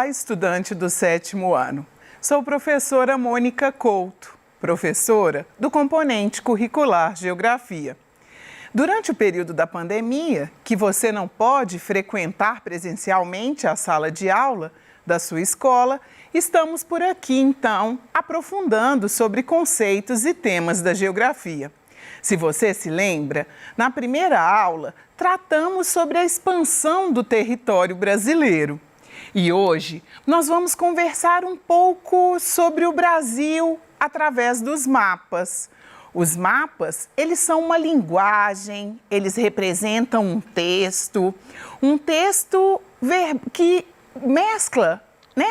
Olá, estudante do 7º ano. Sou professora Mônica Couto, professora do componente curricular Geografia. Durante o período da pandemia, que você não pode frequentar presencialmente a sala de aula da sua escola, estamos por aqui, então, aprofundando sobre conceitos e temas da geografia. Se você se lembra, na primeira aula, tratamos sobre a expansão do território brasileiro. E hoje nós vamos conversar um pouco sobre o Brasil através dos mapas. Os mapas, eles são uma linguagem, eles representam um texto que mescla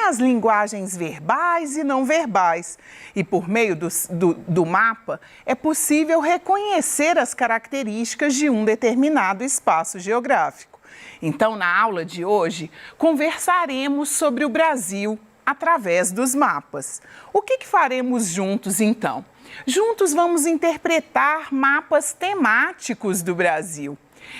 as linguagens verbais e não verbais. E por meio do mapa, é possível reconhecer as características de um determinado espaço geográfico. Então, na aula de hoje, conversaremos sobre o Brasil através dos mapas. O que faremos juntos, então? Juntos vamos interpretar mapas temáticos do Brasil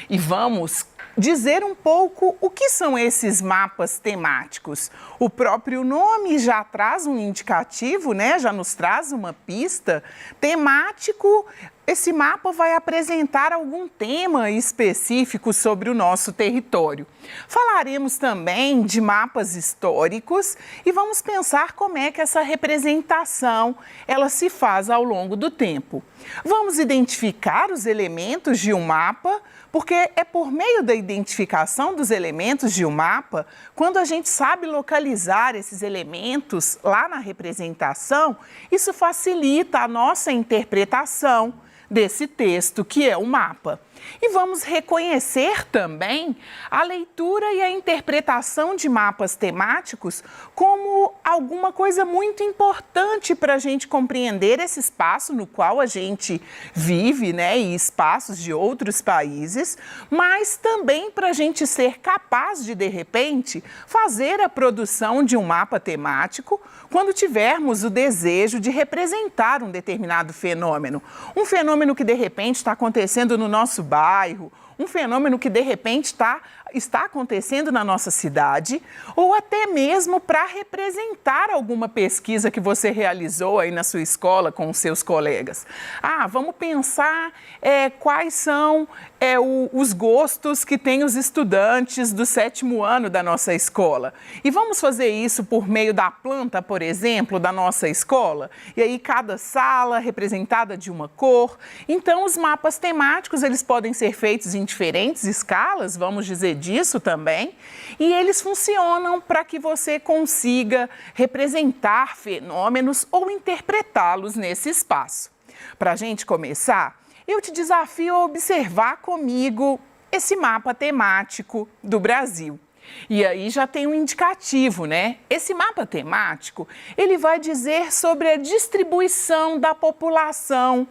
e vamos dizer um pouco o que são esses mapas temáticos. O próprio nome já traz um indicativo, né? Já nos traz uma pista. Temático, esse mapa vai apresentar algum tema específico sobre o nosso território. Falaremos também de mapas históricos e vamos pensar como é que essa representação ela se faz ao longo do tempo. Vamos identificar os elementos de um mapa, porque é por meio da identificação dos elementos de um mapa, quando a gente sabe localizar esses elementos lá na representação, isso facilita a nossa interpretação desse texto que é o mapa. E vamos reconhecer também a leitura e a interpretação de mapas temáticos como alguma coisa muito importante para a gente compreender esse espaço no qual a gente vive, né, e espaços de outros países, mas também para a gente ser capaz de repente, fazer a produção de um mapa temático quando tivermos o desejo de representar um determinado fenômeno. Um fenômeno que, de repente, está acontecendo no nosso bairro, um fenômeno que, de repente, está acontecendo na nossa cidade, ou até mesmo para representar alguma pesquisa que você realizou aí na sua escola com os seus colegas. Vamos pensar quais são os gostos que têm os estudantes do 7º ano da nossa escola. E vamos fazer isso por meio da planta, por exemplo, da nossa escola. E aí cada sala representada de uma cor. Então, os mapas temáticos, eles podem ser feitos em diferentes escalas, vamos dizer disso também, e eles funcionam para que você consiga representar fenômenos ou interpretá-los nesse espaço. Para a gente começar, eu te desafio a observar comigo esse mapa temático do Brasil. E aí já tem um indicativo, né? Esse mapa temático, ele vai dizer sobre a distribuição da população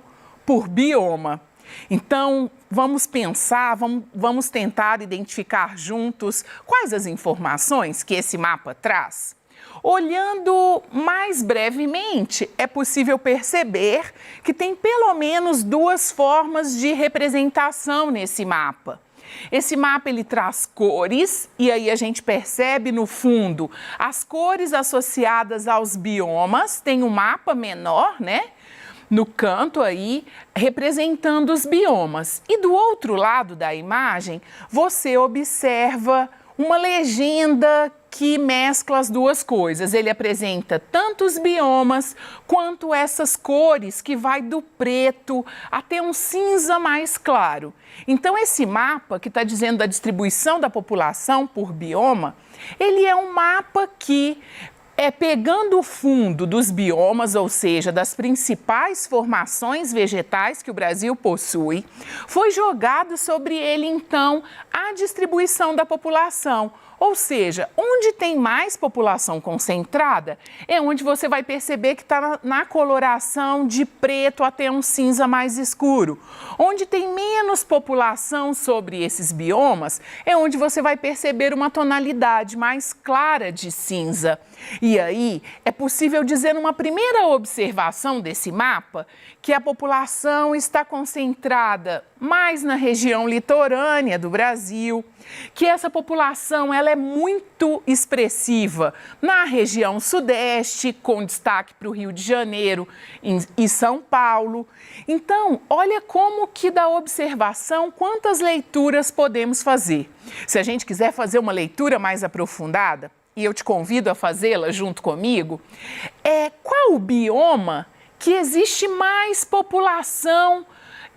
por bioma. Então, vamos pensar, vamos tentar identificar juntos quais as informações que esse mapa traz. Olhando mais brevemente, é possível perceber que tem pelo menos duas formas de representação nesse mapa. Esse mapa ele traz cores e aí a gente percebe no fundo as cores associadas aos biomas, tem um mapa menor, né? No canto aí, representando os biomas. E do outro lado da imagem, você observa uma legenda que mescla as duas coisas. Ele apresenta tanto os biomas quanto essas cores que vai do preto até um cinza mais claro. Então, esse mapa que está dizendo da distribuição da população por bioma, ele é um mapa que pegando o fundo dos biomas, ou seja, das principais formações vegetais que o Brasil possui, foi jogado sobre ele, então, a distribuição da população. Ou seja, onde tem mais população concentrada é onde você vai perceber que está na coloração de preto até um cinza mais escuro. Onde tem menos população sobre esses biomas é onde você vai perceber uma tonalidade mais clara de cinza. E aí, é possível dizer numa primeira observação desse mapa que a população está concentrada mais na região litorânea do Brasil, que essa população ela é muito expressiva na região sudeste, com destaque para o Rio de Janeiro e São Paulo. Então, olha como que da observação, quantas leituras podemos fazer. Se a gente quiser fazer uma leitura mais aprofundada, e eu te convido a fazê-la junto comigo, qual o bioma que existe mais população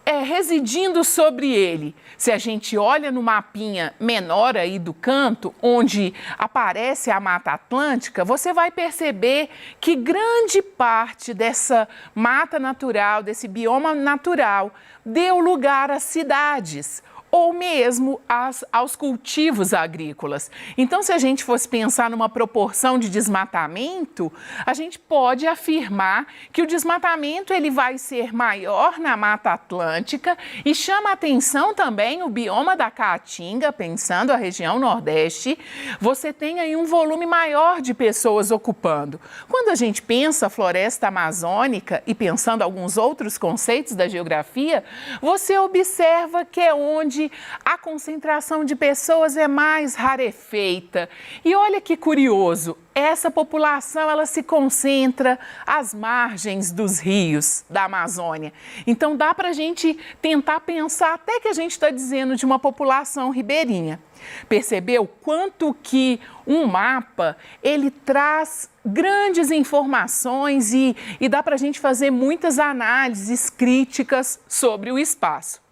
residindo sobre ele? Se a gente olha no mapinha menor aí do canto, onde aparece a Mata Atlântica, você vai perceber que grande parte dessa mata natural, desse bioma natural, deu lugar às cidades, ou mesmo aos cultivos agrícolas. Então, se a gente fosse pensar numa proporção de desmatamento, a gente pode afirmar que o desmatamento ele vai ser maior na Mata Atlântica e chama atenção também o bioma da Caatinga, pensando a região Nordeste, você tem aí um volume maior de pessoas ocupando. Quando a gente pensa a floresta amazônica e pensando alguns outros conceitos da geografia, você observa que é onde a concentração de pessoas é mais rarefeita. E olha que curioso, essa população ela se concentra às margens dos rios da Amazônia. Então dá para a gente tentar pensar até que a gente está dizendo de uma população ribeirinha. Percebeu quanto que um mapa ele traz grandes informações e dá para a gente fazer muitas análises críticas sobre o espaço.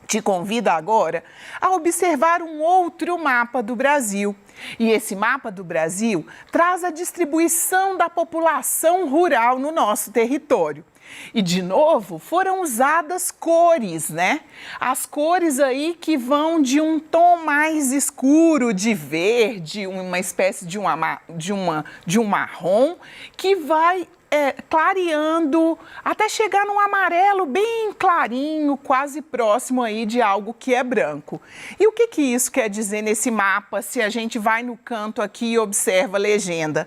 Te convido agora a observar um outro mapa do Brasil. E esse mapa do Brasil traz a distribuição da população rural no nosso território. E, de novo, foram usadas cores, né? As cores aí que vão de um tom mais escuro, de verde, uma espécie de um marrom, que vai clareando até chegar num amarelo bem clarinho, quase próximo aí de algo que é branco. E o que isso quer dizer nesse mapa, se a gente vai no canto aqui e observa a legenda?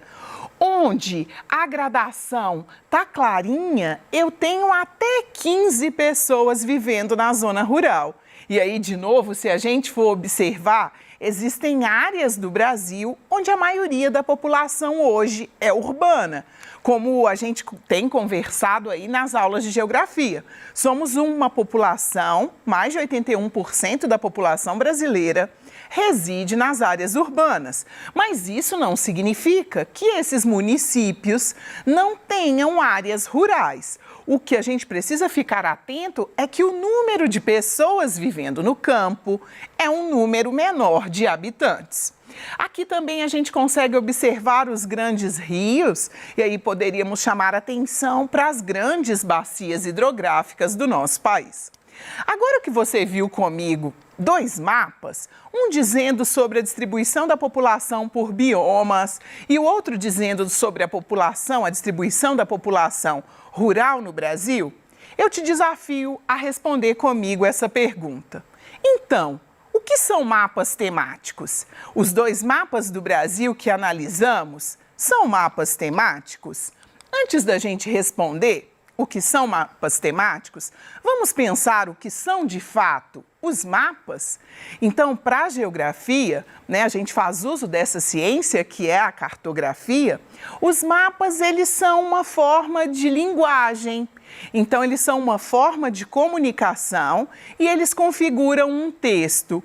Onde a gradação tá clarinha, eu tenho até 15 pessoas vivendo na zona rural. E aí, de novo, se a gente for observar, existem áreas do Brasil onde a maioria da população hoje é urbana, como a gente tem conversado aí nas aulas de geografia. Somos uma população, mais de 81% da população brasileira reside nas áreas urbanas. Mas isso não significa que esses municípios não tenham áreas rurais. O que a gente precisa ficar atento é que o número de pessoas vivendo no campo é um número menor de habitantes. Aqui também a gente consegue observar os grandes rios e aí poderíamos chamar atenção para as grandes bacias hidrográficas do nosso país. Agora que você viu comigo dois mapas, um dizendo sobre a distribuição da população por biomas e o outro dizendo sobre a distribuição da população rural no Brasil, eu te desafio a responder comigo essa pergunta. Então, o que são mapas temáticos? Os dois mapas do Brasil que analisamos são mapas temáticos? Antes da gente responder o que são mapas temáticos, vamos pensar o que são de fato os mapas? Então, para a geografia, a gente faz uso dessa ciência que é a cartografia. Os mapas, eles são uma forma de linguagem. Então, eles são uma forma de comunicação e eles configuram um texto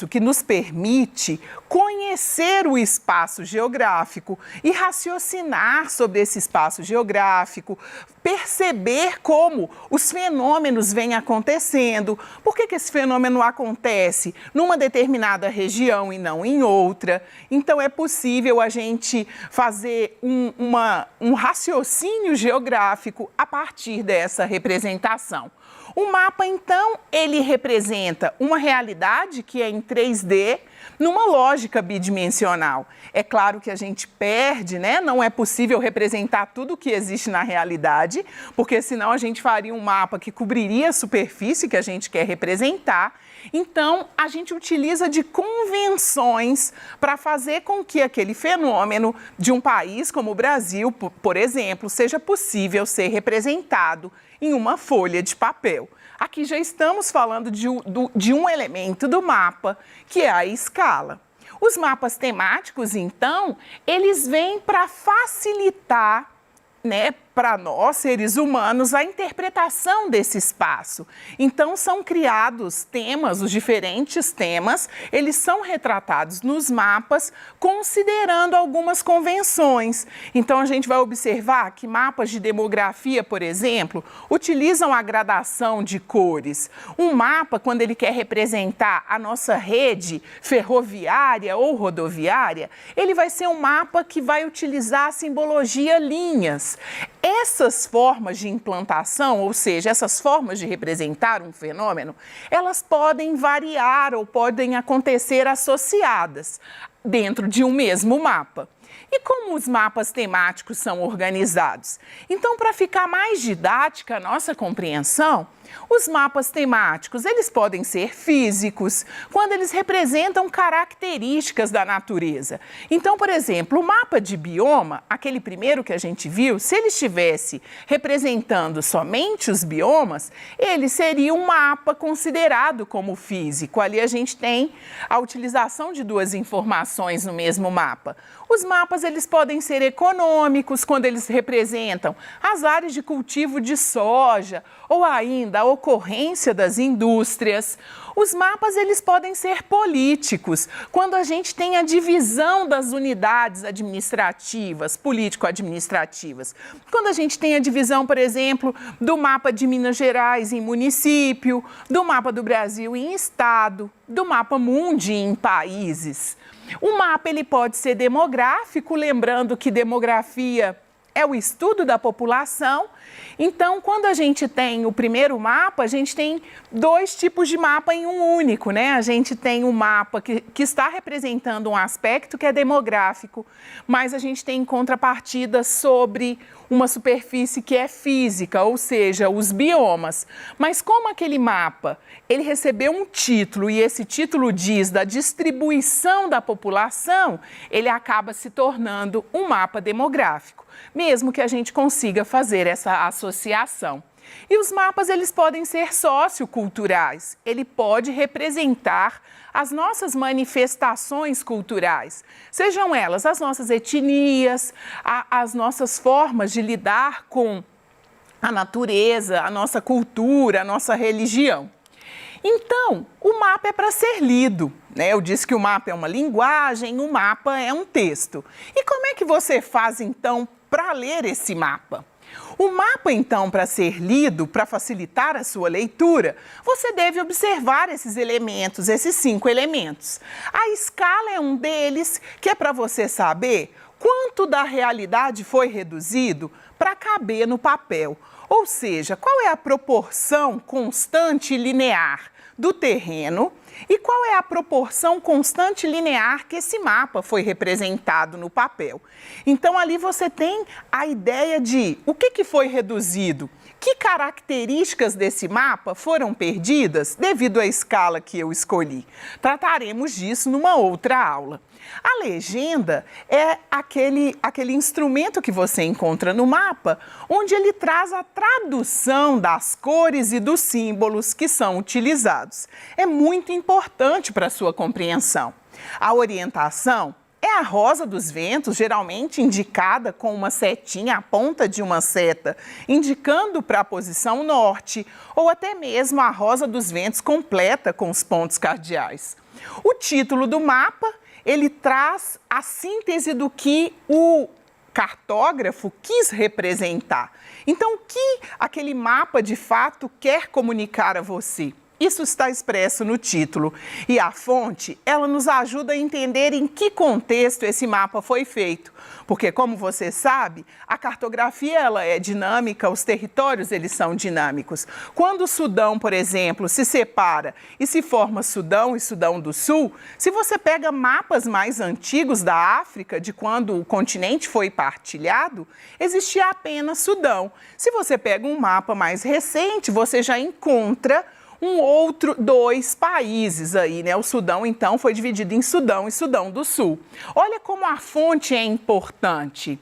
que nos permite conhecer o espaço geográfico e raciocinar sobre esse espaço geográfico, perceber como os fenômenos vêm acontecendo, por que esse fenômeno acontece numa determinada região e não em outra. Então, é possível a gente fazer um raciocínio geográfico a partir dessa representação. O mapa, então, ele representa uma realidade que é em 3D, numa lógica bidimensional. É claro que a gente perde, né? Não é possível representar tudo o que existe na realidade, porque senão a gente faria um mapa que cobriria a superfície que a gente quer representar. Então, a gente utiliza de convenções para fazer com que aquele fenômeno de um país como o Brasil, por exemplo, seja possível ser representado em uma folha de papel. Aqui já estamos falando de um elemento do mapa, que é a escala. Os mapas temáticos, então, eles vêm para facilitar, né, para nós, seres humanos, a interpretação desse espaço. Então, são criados temas, os diferentes temas, eles são retratados nos mapas, considerando algumas convenções. Então, a gente vai observar que mapas de demografia, por exemplo, utilizam a gradação de cores. Um mapa, quando ele quer representar a nossa rede ferroviária ou rodoviária, ele vai ser um mapa que vai utilizar a simbologia linhas. Essas formas de implantação, ou seja, essas formas de representar um fenômeno, elas podem variar ou podem acontecer associadas dentro de um mesmo mapa. E como os mapas temáticos são organizados? Então, para ficar mais didática a nossa compreensão, os mapas temáticos, eles podem ser físicos, quando eles representam características da natureza. Então, por exemplo, o mapa de bioma, aquele primeiro que a gente viu, se ele estivesse representando somente os biomas, ele seria um mapa considerado como físico. Ali a gente tem a utilização de duas informações no mesmo mapa. Os mapas, eles podem ser econômicos, quando eles representam as áreas de cultivo de soja ou ainda a ocorrência das indústrias. Os mapas, eles podem ser políticos, quando a gente tem a divisão das unidades administrativas, político-administrativas. Quando a gente tem a divisão, por exemplo, do mapa de Minas Gerais em município, do mapa do Brasil em estado, do mapa mundi em países. O mapa, ele pode ser demográfico, lembrando que demografia é o estudo da população. Então, quando a gente tem o primeiro mapa, a gente tem dois tipos de mapa em um único, né? A gente tem um mapa que está representando um aspecto que é demográfico, mas a gente tem em contrapartida sobre uma superfície que é física, ou seja, os biomas. Mas como aquele mapa, ele recebeu um título e esse título diz da distribuição da população, ele acaba se tornando um mapa demográfico, mesmo que a gente consiga fazer essa associação. E os mapas, eles podem ser socioculturais, ele pode representar as nossas manifestações culturais, sejam elas as nossas etnias, as nossas formas de lidar com a natureza, a nossa cultura, a nossa religião. Então, o mapa é para ser lido, né? Eu disse que o mapa é uma linguagem, o mapa é um texto. E como é que você faz, então, para ler esse mapa? O mapa, então, para ser lido, para facilitar a sua leitura, você deve observar esses elementos, esses 5 elementos. A escala é um deles, que é para você saber quanto da realidade foi reduzido para caber no papel. Ou seja, qual é a proporção constante e linear do terreno e qual é a proporção constante e linear que esse mapa foi representado no papel. Então, ali você tem a ideia de o que foi reduzido, que características desse mapa foram perdidas devido à escala que eu escolhi. Trataremos disso numa outra aula. A legenda é aquele instrumento que você encontra no mapa, onde ele traz a tradução das cores e dos símbolos que são utilizados. É muito importante para a sua compreensão. A orientação é a rosa dos ventos, geralmente indicada com uma setinha, a ponta de uma seta, indicando para a posição norte, ou até mesmo a rosa dos ventos completa com os pontos cardeais. O título do mapa, ele traz a síntese do que o cartógrafo quis representar. Então, o que aquele mapa de fato quer comunicar a você? Isso está expresso no título. E a fonte, ela nos ajuda a entender em que contexto esse mapa foi feito. Porque, como você sabe, a cartografia ela é dinâmica, os territórios eles são dinâmicos. Quando o Sudão, por exemplo, se separa e se forma Sudão e Sudão do Sul, se você pega mapas mais antigos da África, de quando o continente foi partilhado, existia apenas Sudão. Se você pega um mapa mais recente, você já encontra dois países aí, né? O Sudão, então, foi dividido em Sudão e Sudão do Sul. Olha como a fonte é importante.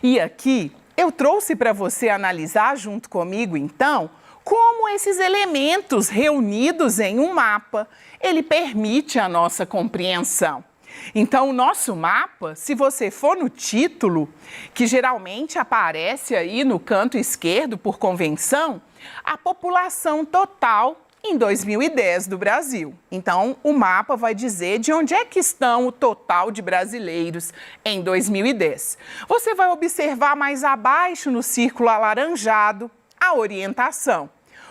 E aqui eu trouxe para você analisar junto comigo, então, como esses elementos reunidos em um mapa, ele permite a nossa compreensão. Então, o nosso mapa, se você for no título, que geralmente aparece aí no canto esquerdo por convenção, a população total em 2010 do Brasil. Então, o mapa vai dizer de onde é que estão o total de brasileiros em 2010. Você vai observar mais abaixo no círculo alaranjado a orientação.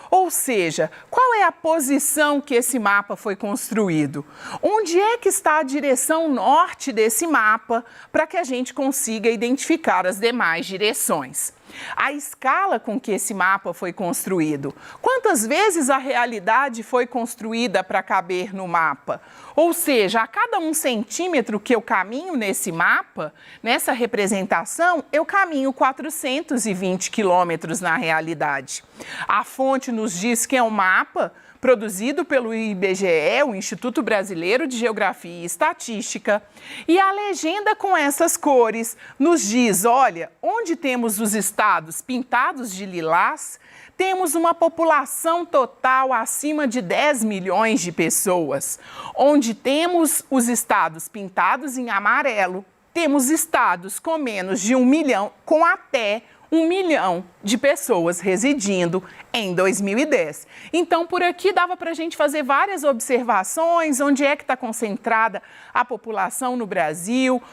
Ou seja, qual é a posição que esse mapa foi construído? Onde é que está a direção norte desse mapa para que a gente consiga identificar as demais direções? A escala com que esse mapa foi construído. Quantas vezes a realidade foi construída para caber no mapa? Ou seja, a cada 1 centímetro que eu caminho nesse mapa, nessa representação, eu caminho 420 quilômetros na realidade. A fonte nos diz que é um mapa produzido pelo IBGE, o Instituto Brasileiro de Geografia e Estatística, e a legenda com essas cores nos diz, olha, onde temos os estados pintados de lilás, temos uma população total acima de 10 milhões de pessoas. Onde temos os estados pintados em amarelo, temos estados com menos de 1 milhão, com até 1 milhão de pessoas residindo em 2010. Então, por aqui dava para a gente fazer várias observações, onde é que está concentrada a população no Brasil,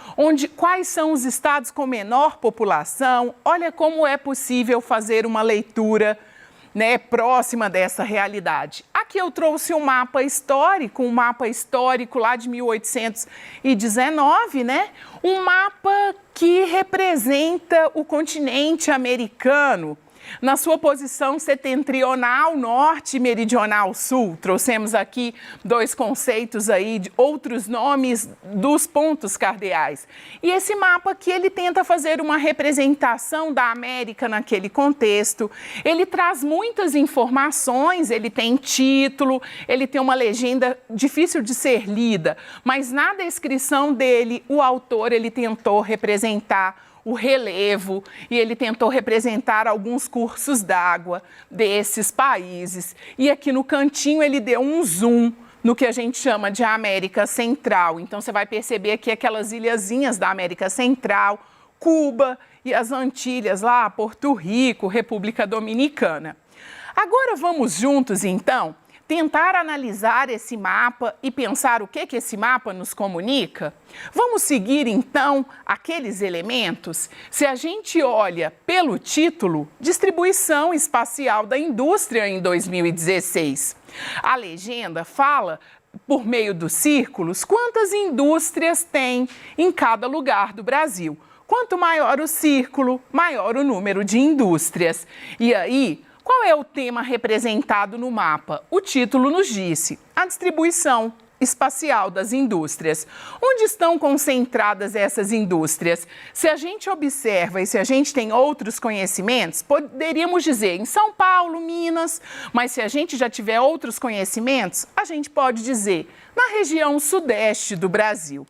quais são os estados com menor população. Olha como é possível fazer uma leitura, né, próxima dessa realidade. Aqui eu trouxe um mapa histórico lá de 1819, né? Um mapa que representa o continente americano na sua posição setentrional norte e meridional sul. Trouxemos aqui 2 conceitos aí de outros nomes dos pontos cardeais. E esse mapa aqui, ele tenta fazer uma representação da América naquele contexto. Ele traz muitas informações, ele tem título, ele tem uma legenda difícil de ser lida, mas na descrição dele, o autor, ele tentou representar o relevo e ele tentou representar alguns cursos d'água desses países. E aqui no cantinho ele deu um zoom no que a gente chama de América Central. Então você vai perceber aqui aquelas ilhazinhas da América Central, Cuba e as Antilhas lá, Porto Rico, República Dominicana. Agora vamos juntos então tentar analisar esse mapa e pensar o que esse mapa nos comunica? Vamos seguir, então, aqueles elementos? Se a gente olha pelo título, Distribuição Espacial da Indústria em 2016, a legenda fala, por meio dos círculos, quantas indústrias tem em cada lugar do Brasil. Quanto maior o círculo, maior o número de indústrias. E aí, qual é o tema representado no mapa? O título nos disse, a distribuição espacial das indústrias. Onde estão concentradas essas indústrias? Se a gente observa e se a gente tem outros conhecimentos, poderíamos dizer em São Paulo, Minas, mas se a gente já tiver outros conhecimentos, a gente pode dizer na região sudeste do Brasil.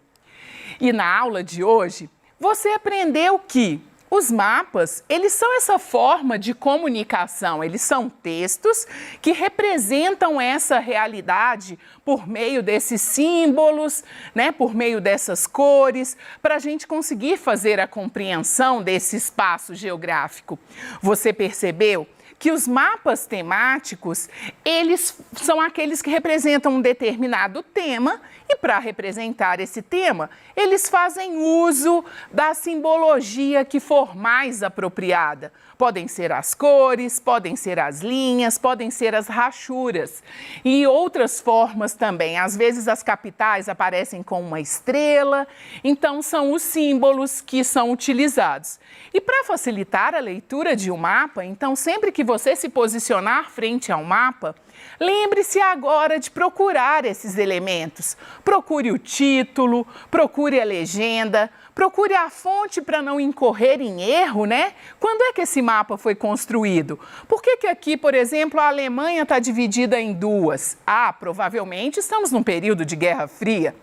E na aula de hoje, você aprendeu que os mapas, eles são essa forma de comunicação, eles são textos que representam essa realidade por meio desses símbolos, né, por meio dessas cores, para a gente conseguir fazer a compreensão desse espaço geográfico. Você percebeu que os mapas temáticos, eles são aqueles que representam um determinado tema e para representar esse tema, eles fazem uso da simbologia que for mais apropriada. Podem ser as cores, podem ser as linhas, podem ser as rachuras e outras formas também. Às vezes as capitais aparecem com uma estrela, então são os símbolos que são utilizados. E para facilitar a leitura de um mapa, então sempre que você se posicionar frente ao mapa, lembre-se agora de procurar esses elementos. Procure o título, procure a legenda, procure a fonte para não incorrer em erro, né? Quando é que esse mapa foi construído? Por que aqui, por exemplo, a Alemanha está dividida em duas? Provavelmente estamos num período de Guerra Fria.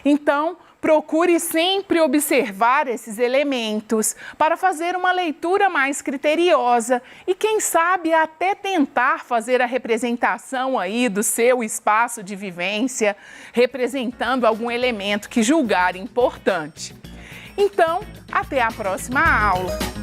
Então, procure sempre observar esses elementos para fazer uma leitura mais criteriosa e, quem sabe, até tentar fazer a representação aí do seu espaço de vivência, representando algum elemento que julgar importante. Então, até a próxima aula!